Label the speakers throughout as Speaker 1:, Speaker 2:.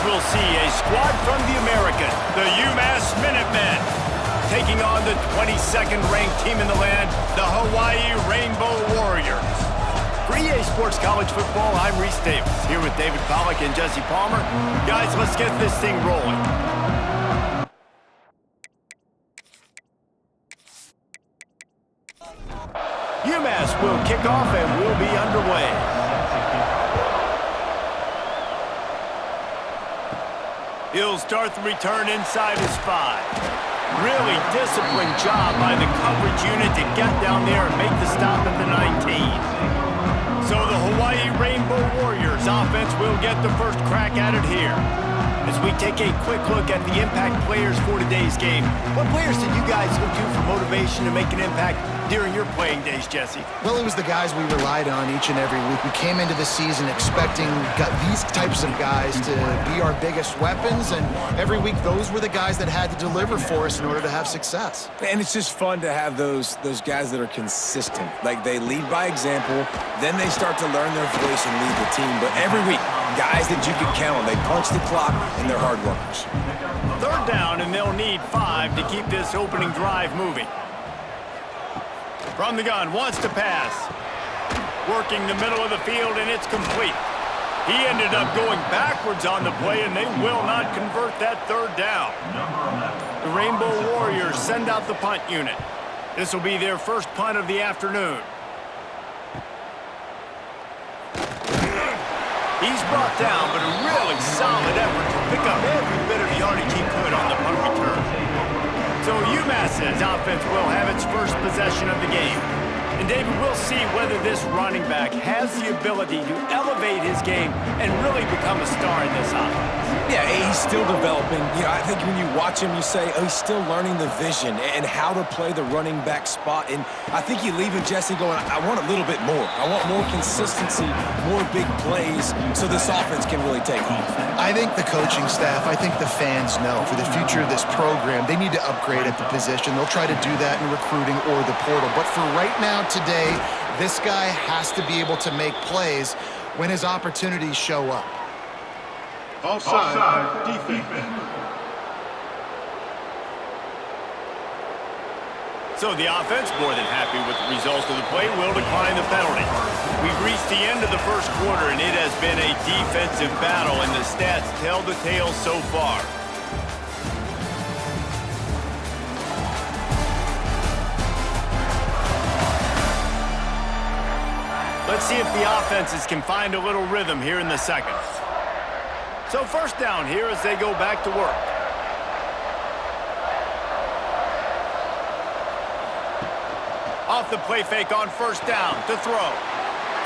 Speaker 1: We'll see a squad from the American, the UMASS Minutemen, taking on the 22nd ranked team in the land, the Hawaii Rainbow Warriors. For EA Sports College Football, I'm Reese Davis, here with David Pollack and Jesse Palmer. Guys, let's get this thing rolling. UMASS will kick off and we'll be underway. He'll start the return inside his 5. Really disciplined job by the coverage unit to get down there and make the stop at the 19. So the Hawaii Rainbow Warriors offense will get the first crack at it here. As we take a quick look at the impact players for today's game, what players did you guys look to for motivation to make an impact during your playing days, Jesse?
Speaker 2: Well, it was the guys we relied on each and every week. We came into the season expecting these types of guys to be our biggest weapons, and every week those were the guys that had to deliver for us in order to have success.
Speaker 3: And it's just fun to have those guys that are consistent. Like, they lead by example, then they start to learn their voice and lead the team. But every week, guys that you can count on, they punch the clock, and they're hard workers.
Speaker 1: Third down, and they'll need 5 to keep this opening drive moving. From the gun, wants to pass. Working the middle of the field, and it's complete. He ended up going backwards on the play, and they will not convert that third down. The Rainbow Warriors send out the punt unit. This will be their first punt of the afternoon. He's brought down, but a really solid effort to pick up every bit of yardage he could on the punt return. So UMass's offense will have its first possession of the game. And David, we'll see whether this running back has the ability to elevate his game and really become a star in this offense.
Speaker 3: Yeah, he's still developing. You know, I think when you watch him, you say, oh, he's still learning the vision and how to play the running back spot. And I think you leave with Jesse going, I want a little bit more. I want more consistency, more big plays, so this offense can really take off.
Speaker 2: I think the coaching staff, I think the fans know for the future of this program, they need to upgrade at the position. They'll try to do that in recruiting or the portal. But for right now, today, this guy has to be able to make plays when his opportunities show up.
Speaker 4: Offside defense.
Speaker 1: So the offense, more than happy with the result of the play, will decline the penalty. We've reached the end of the first quarter, and it has been a defensive battle, and the stats tell the tale so far. Let's see if the offenses can find a little rhythm here in the second. So first down here as they go back to work. Off the play fake on first down to throw.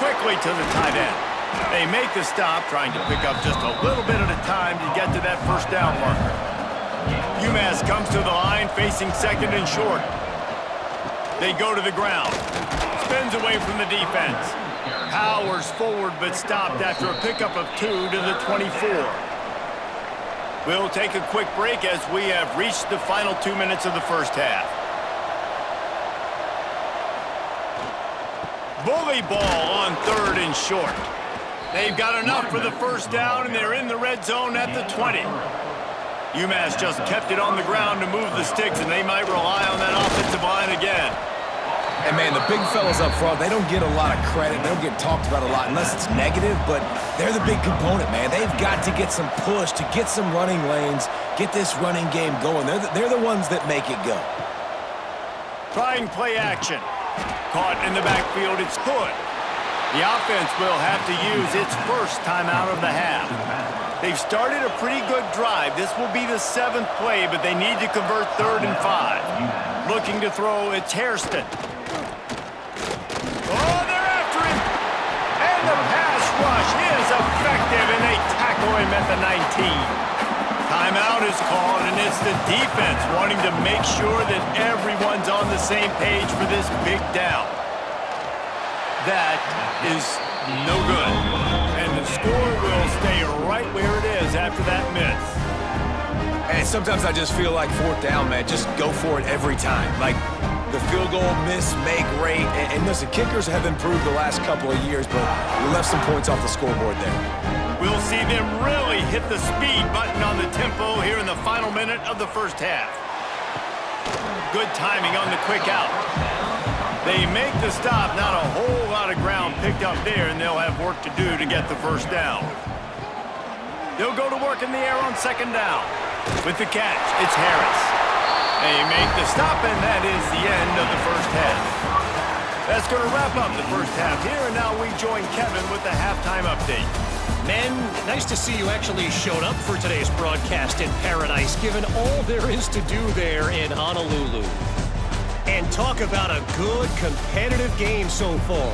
Speaker 1: Quickly to the tight end. They make the stop, trying to pick up just a little bit at a time to get to that first down marker. UMass comes to the line facing second and short. They go to the ground. Spins away from the defense. Powers forward but stopped after a pickup of 2 to the 24. We'll take a quick break as we have reached the final 2 minutes of the first half. Bully ball on third and short. They've got enough for the first down, and they're in the red zone at the 20. UMass just kept it on the ground to move the sticks, and they might rely on that offensive line again.
Speaker 3: And, man, the big fellas up front, they don't get a lot of credit. They don't get talked about a lot unless it's negative, but they're the big component, man. They've got to get some push, to get some running lanes, get this running game going. They're the ones that make it go.
Speaker 1: Trying play action. Caught in the backfield, it's Hood. The offense will have to use its first timeout of the half. They've started a pretty good drive. This will be the 7th play, but they need to convert 3rd and 5. Looking to throw, it's Hairston. Oh, they're after him! And the pass rush is effective, and they tackle him at the 19. Timeout is called, and it's the defense wanting to make sure that everyone's on the same page for this big down. That is no good. And the score will stay right where it is after that miss.
Speaker 3: And sometimes I just feel like fourth down, man, just go for it every time. Like the field goal miss, make rate. And listen, kickers have improved the last couple of years, but we left some points off the scoreboard there.
Speaker 1: We'll see them really hit the speed button on the tempo here in the final minute of the first half. Good timing on the quick out. They make the stop, not a whole lot of ground picked up there, and they'll have work to do to get the first down. They'll go to work in the air on second down. With the catch, it's Harris. They make the stop, and that is the end of the first half. That's going to wrap up the first half here, and now we join Kevin with the halftime update.
Speaker 4: Men, nice to see you actually showed up for today's broadcast in Paradise, given all there is to do there in Honolulu. And talk about a good, competitive game so far.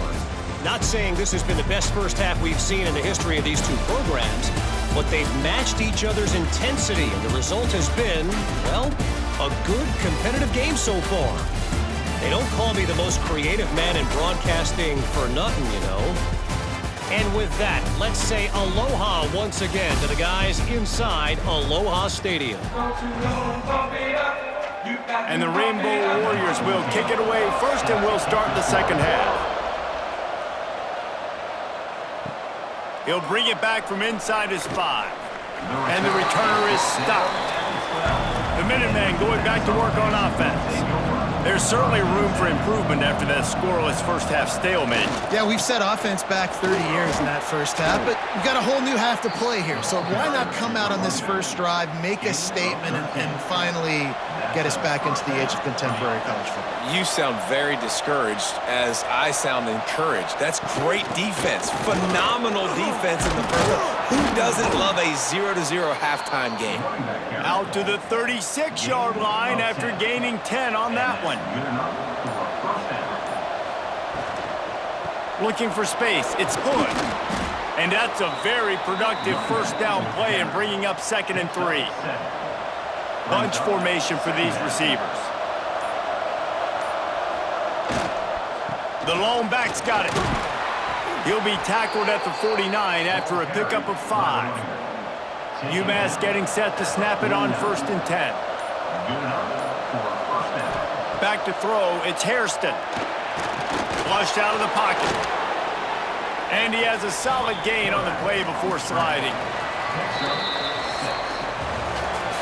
Speaker 4: Not saying this has been the best first half we've seen in the history of these two programs, but they've matched each other's intensity, and the result has been, well, a good, competitive game so far. They don't call me the most creative man in broadcasting for nothing, you know. And with that, let's say aloha once again to the guys inside Aloha Stadium.
Speaker 1: And the Rainbow Warriors will kick it away first, and we'll start the second half. He'll bring it back from inside his 5. And the returner is stopped. The Minutemen going back to work on offense. There's certainly room for improvement after that scoreless first-half stalemate.
Speaker 2: Yeah, we've set offense back 30 years in that first half, but we've got a whole new half to play here. So why not come out on this first drive, make a statement, and finally get us back into the age of contemporary college football?
Speaker 3: You sound very discouraged as I sound encouraged. That's great defense. Phenomenal defense in the first half. Who doesn't love a 0-0 halftime game?
Speaker 1: Out to the 36-yard line after gaining 10 on that one. Looking for space. It's Hood. And that's a very productive first down play and bringing up 2nd and 3. Bunch formation for these receivers. The lone back's got it. He'll be tackled at the 49 after a pickup of 5. UMASS getting set to snap it on 1st and 10. Back to throw, it's Hairston. Flushed out of the pocket. And he has a solid gain on the play before sliding.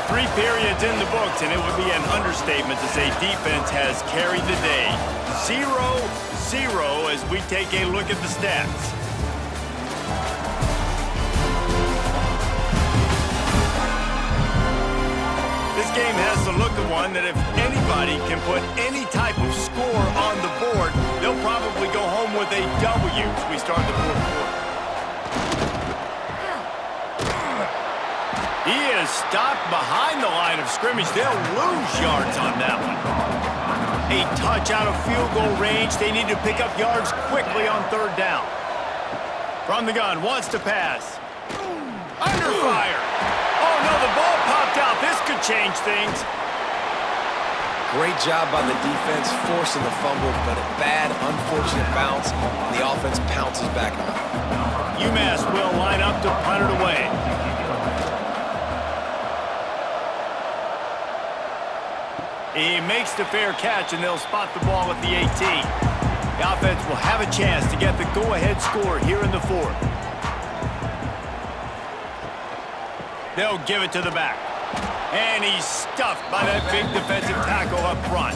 Speaker 1: 3 periods in the books, and it would be an understatement to say defense has carried the day. 0-0 as we take a look at the stats. This game has the look of one that if anybody can put any type of score on the board, they'll probably go home with a W as we start the fourth quarter. He is stopped behind the line of scrimmage. They'll lose yards on that one. A touch out of field goal range. They need to pick up yards quickly on 3rd down. From the gun, wants to pass. Under fire. Oh, no, the ball popped out. This could change things.
Speaker 3: Great job by the defense forcing the fumble, but a bad, unfortunate bounce, and the offense pounces back on it.
Speaker 1: UMass will line up to punt it away. He makes the fair catch, and they'll spot the ball at the 18. The offense will have a chance to get the go-ahead score here in the 4th. They'll give it to the back. And he's stuffed by that big defensive tackle up front.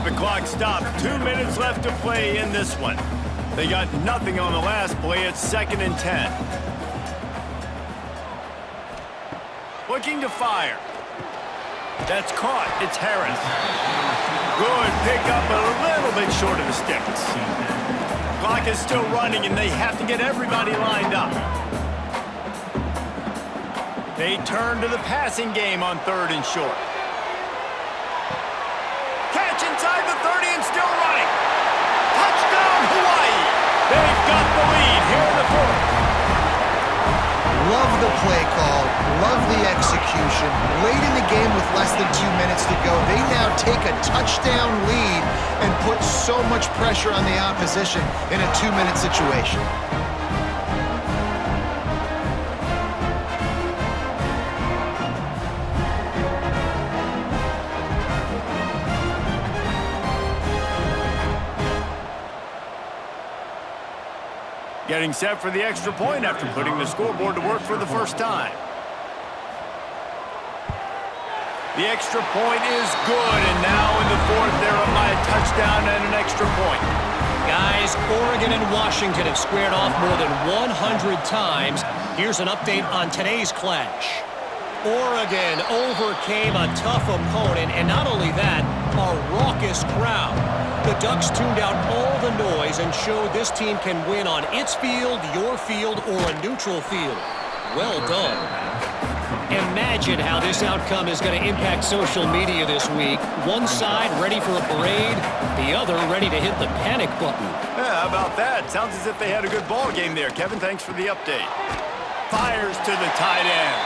Speaker 1: The clock stopped. 2 minutes left to play in this one. They got nothing on the last play. It's 2nd and 10. Looking to fire. That's caught. It's Harris. Good pick up, a little bit short of the sticks. Clock is still running, and they have to get everybody lined up. They turn to the passing game on 3rd and short. Catch inside the 30 and still running. Touchdown, Hawaii. They've got the lead here in the 4th.
Speaker 2: Love the play call, love the execution. Late in the game with less than 2 minutes to go, they now take a touchdown lead and put so much pressure on the opposition in a 2-minute situation.
Speaker 1: Getting set for the extra point after putting the scoreboard to work for the first time. The extra point is good, and now in the fourth, they're up by a touchdown and an extra point.
Speaker 4: Guys, Oregon and Washington have squared off more than 100 times. Here's an update on today's clash. Oregon overcame a tough opponent, and not only that, a raucous crowd. The Ducks tuned out all the noise and showed this team can win on its field, your field, or a neutral field. Well done. Imagine how this outcome is going to impact social media this week. One side ready for a parade, the other ready to hit the panic button.
Speaker 1: Yeah, how about that? Sounds as if they had a good ball game there. Kevin, thanks for the update. Fires to the tight end.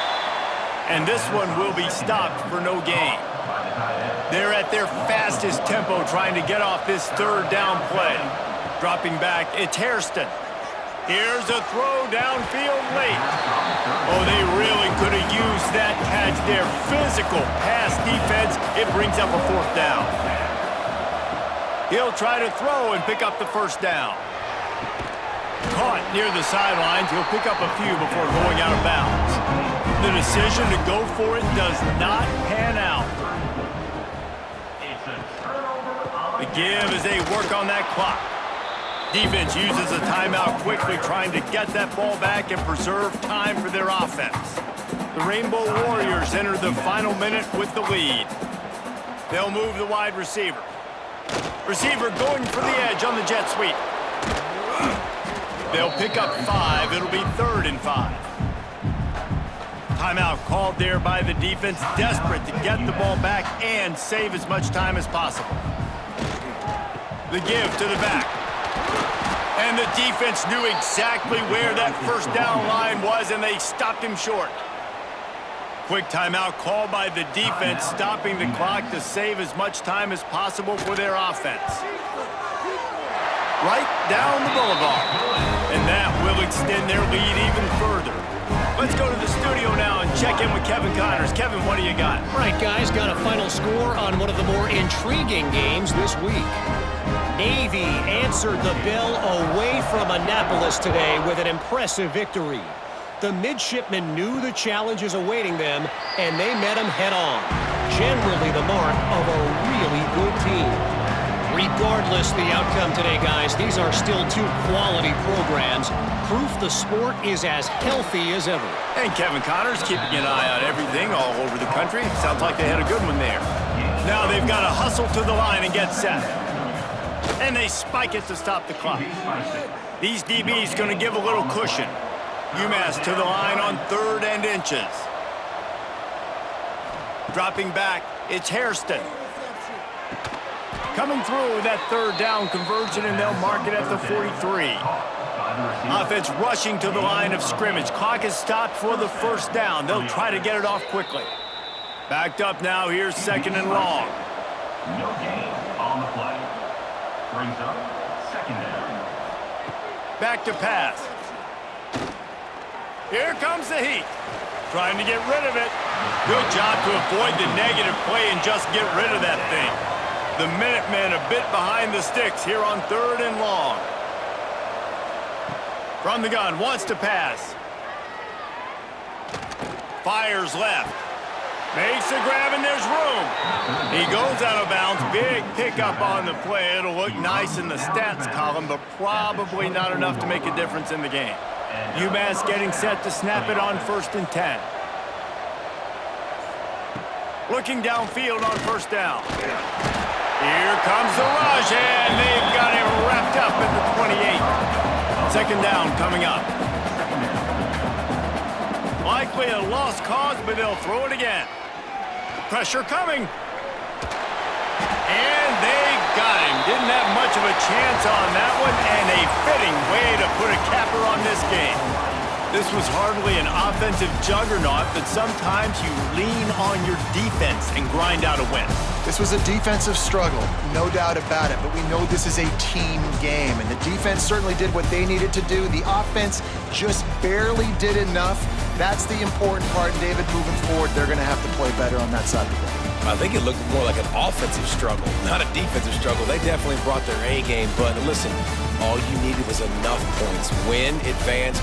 Speaker 1: And this one will be stopped for no gain. They're at their fastest tempo trying to get off this third down play. Dropping back, it's Hairston. Here's a throw downfield late. Oh, they really could have used that catch there. Physical pass defense. It brings up a fourth down. He'll try to throw and pick up the first down. Caught near the sidelines. He'll pick up a few before going out of bounds. The decision to go for it does not pan out. The give as they work on that clock. Defense uses a timeout quickly, trying to get that ball back and preserve time for their offense. The Rainbow Warriors enter the final minute with the lead. They'll move the wide receiver. Receiver going for the edge on the jet sweep. They'll pick up 5. It'll be 3rd and 5. Timeout called there by the defense, desperate to get the ball back and save as much time as possible. The give to the back. And the defense knew exactly where that first down line was, and they stopped him short. Quick timeout called by the defense, stopping the clock to save as much time as possible for their offense. Right down the boulevard. And that will extend their lead even further. Let's go to the studio now and check in with Kevin Connors. Kevin, what do you got?
Speaker 4: All right, guys, got a final score on one of the more intriguing games this week. Navy answered the bell away from Annapolis today with an impressive victory. The midshipmen knew the challenges awaiting them, and they met them head-on. Generally the mark of a really good team. Regardless the outcome today, guys, these are still 2 quality programs. Proof the sport is as healthy as ever.
Speaker 1: And Kevin Connors keeping an eye on everything all over the country. Sounds like they had a good one there. Now they've got to hustle to the line and get set. And they spike it to stop the clock. These DBs going to give a little cushion. UMASS to the line on 3rd and inches. Dropping back, it's Hairston. Coming through with that 3rd down conversion, and they'll mark it at the 43. Offense rushing to the line of scrimmage. Clock is stopped for the first down. They'll try to get it off quickly. Backed up now. Here's 2nd and long.
Speaker 5: No gain on the play. Brings up 2nd down.
Speaker 1: Back to pass. Here comes the heat. Trying to get rid of it. Good job to avoid the negative play and just get rid of that thing. The Minutemen a bit behind the sticks here on 3rd and long. From the gun, wants to pass. Fires left. Makes a grab and there's room. He goes out of bounds. Big pickup on the play. It'll look nice in the stats column, but probably not enough to make a difference in the game. UMass getting set to snap it on 1st and 10. Looking downfield on 1st down. Here comes the rush, and they've got him wrapped up at the 28. 2nd down coming up. Likely a lost cause, but they'll throw it again. Pressure coming. And they got him. Didn't have much of a chance on that one, and a fitting way to put a capper on this game. This was hardly an offensive juggernaut, but sometimes you lean on your defense and grind out a win.
Speaker 2: This was a defensive struggle, no doubt about it, but we know this is a team game, and the defense certainly did what they needed to do. The offense just barely did enough. That's the important part, and David, moving forward, they're going to have to play better on that side of the ball.
Speaker 3: I think it looked more like an offensive struggle, not a defensive struggle. They definitely brought their A game, but listen, all you needed was enough points. Win, advance,